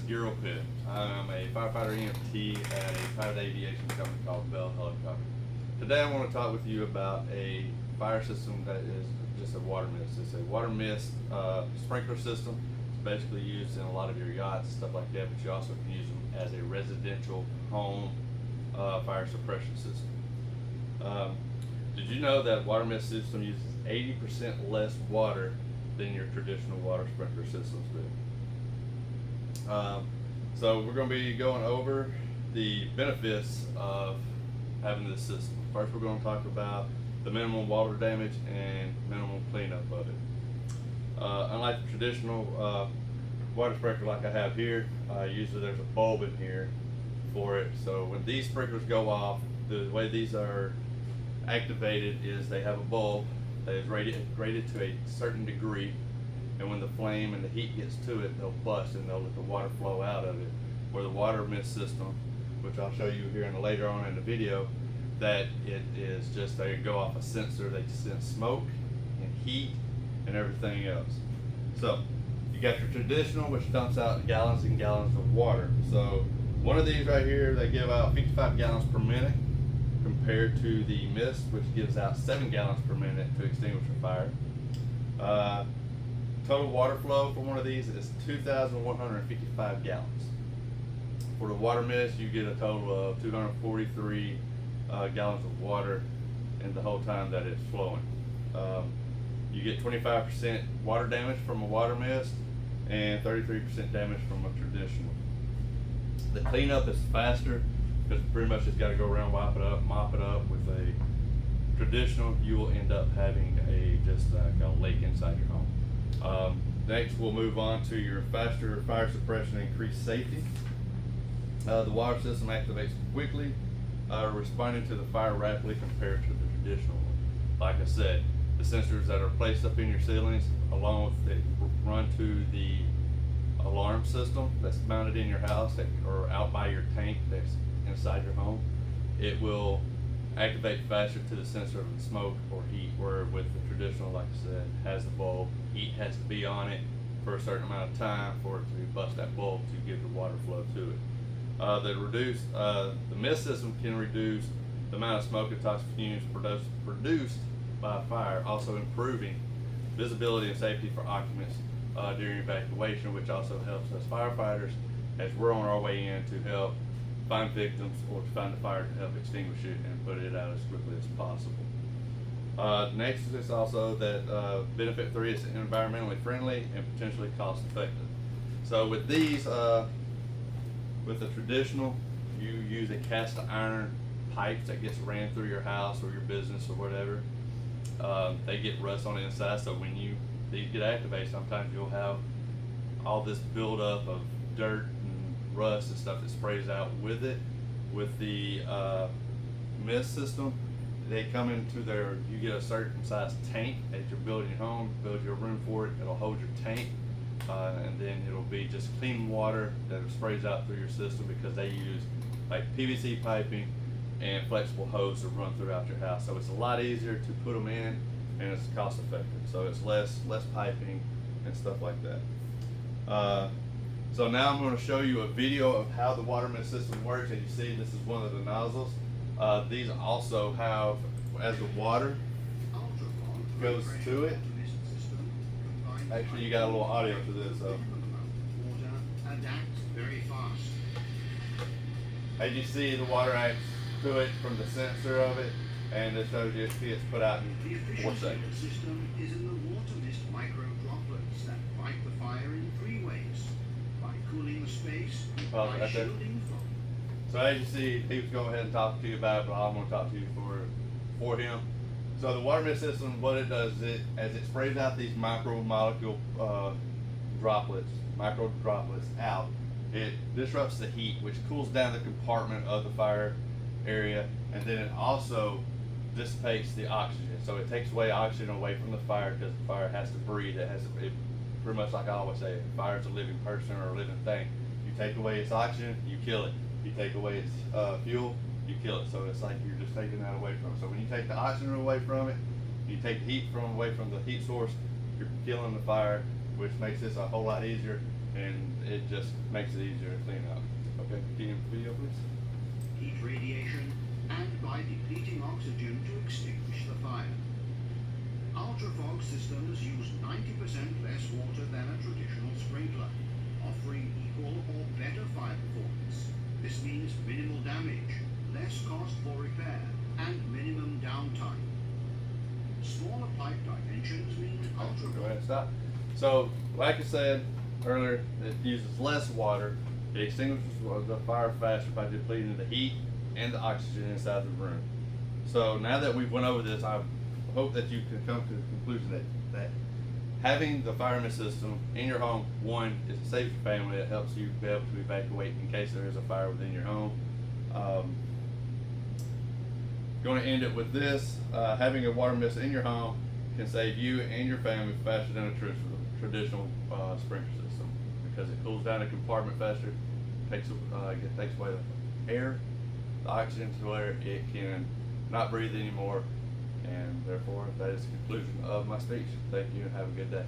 Giro Pitt. I'm a firefighter EMT at a private aviation company called Bell Helicopter. Today I want to talk with you about a fire system that is just a water mist. It's a water mist sprinkler system. It's basically used in a lot of your yachts, stuff like that, but you also can use them as a residential home fire suppression system. Did you know that water mist system uses 80% less water than your traditional water sprinkler systems do? So we're going to be going over the benefits of having this system. First, we're going to talk about the minimum water damage and minimum cleanup of it. Unlike the traditional water sprinkler like I have here, usually there's a bulb in here for it. So when these sprinklers go off, the way these are activated is they have a bulb that is rated to a certain degree, and when the flame and the heat gets to it, they'll bust and they'll let the water flow out of it. Where the water mist system, which I'll show you here later on in the video, that it is just they go off a sensor. They sense smoke and heat and everything else. So you got your traditional, which dumps out gallons and gallons of water. So one of these right here, they give out 55 gallons per minute, compared to the mist, which gives out 7 gallons per minute to extinguish a fire. Total water flow for one of these is 2,155 gallons. For the water mist, you get a total of 243 gallons of water in the whole time that it's flowing. You get 25% water damage from a water mist and 33% damage from a traditional. The cleanup is faster because pretty much it's got to go around, wipe it up, mop it up. With a traditional, you will end up having just like a lake inside your home. Next, we'll move on to your faster fire suppression and increased safety. The water system activates quickly, responding to the fire rapidly compared to the traditional one. Like I said, the sensors that are placed up in your ceilings, along with it, run to the alarm system that's mounted in your house or out by your tank that's inside your home. It will activate faster to the sensor of the smoke or heat, where with the traditional, like I said, has the bulb. Heat has to be on it for a certain amount of time for it to bust that bulb to give the water flow to it. The mist system can reduce the amount of smoke and toxic fumes produced by a fire, also improving visibility and safety for occupants during evacuation, which also helps us firefighters as we're on our way in to help find victims or to find the fire to help extinguish it and put it out as quickly as possible. Next is also that benefit 3 is environmentally friendly and potentially cost effective. So with these, with the traditional, you use a cast iron pipes that gets ran through your house or your business or whatever. They get rust on the inside, so when these get activated, sometimes you'll have all this buildup of dirt and rust and stuff that sprays out with it. With the mist system, they come into you get a certain size tank as you're building your home, build your room for it, it'll hold your tank, and then it'll be just clean water that sprays out through your system, because they use like PVC piping and flexible hose to run throughout your house. So it's a lot easier to put them in, and it's cost effective. So it's less piping and stuff like that. So now I'm going to show you a video of how the water mist system works. As you see, this is one of the nozzles. These also have, as the water goes to it, actually you got a little audio to this. So. As you see, the water acts to it from the sensor of it, and it shows you it's put out in 4 seconds. The system is in the water mist micro droplets that fight the fire in 3 ways: by cooling the space, by shielding from. So as you see, he was going ahead and talk to you about it, but I'm going to talk to you for him. So the water mist system, what it does is as it sprays out these micro droplets out, it disrupts the heat, which cools down the compartment of the fire area, and then it also dissipates the oxygen. So it takes oxygen away from the fire, because the fire has to breathe. It pretty much, like I always say, fire is a living person or a living thing. You take away its oxygen, you kill it. You take away its fuel, you kill it. So it's like you're just taking that away from it. So when you take the oxygen away from it, you take the heat away from the heat source, you're killing the fire, which makes this a whole lot easier and it just makes it easier to clean up. Okay, continue the video, please. Heat radiation, and by depleting oxygen to extinguish the fire. Ultrafog systems use 90% less water than a traditional sprinkler, offering equal or better fire performance. This means minimal damage, less cost for repair, and minimum downtime. Smaller pipe dimensions mean Go ahead ultrafog. and stop. So, like I said earlier, it uses less water. It extinguishes the fire faster by depleting the heat and the oxygen inside the room. So now that we've went over this, I hope that you can come to the conclusion that having the fireman system in your home, one, is a safe family. It helps you be able to evacuate in case there is a fire within your home. Going to end it with this: having a water mist in your home can save you and your family faster than a traditional sprinkler system, because it cools down a compartment faster, takes away the air, the oxygen, to where it can not breathe anymore. And therefore, that is the conclusion of my speech. Thank you and have a good day.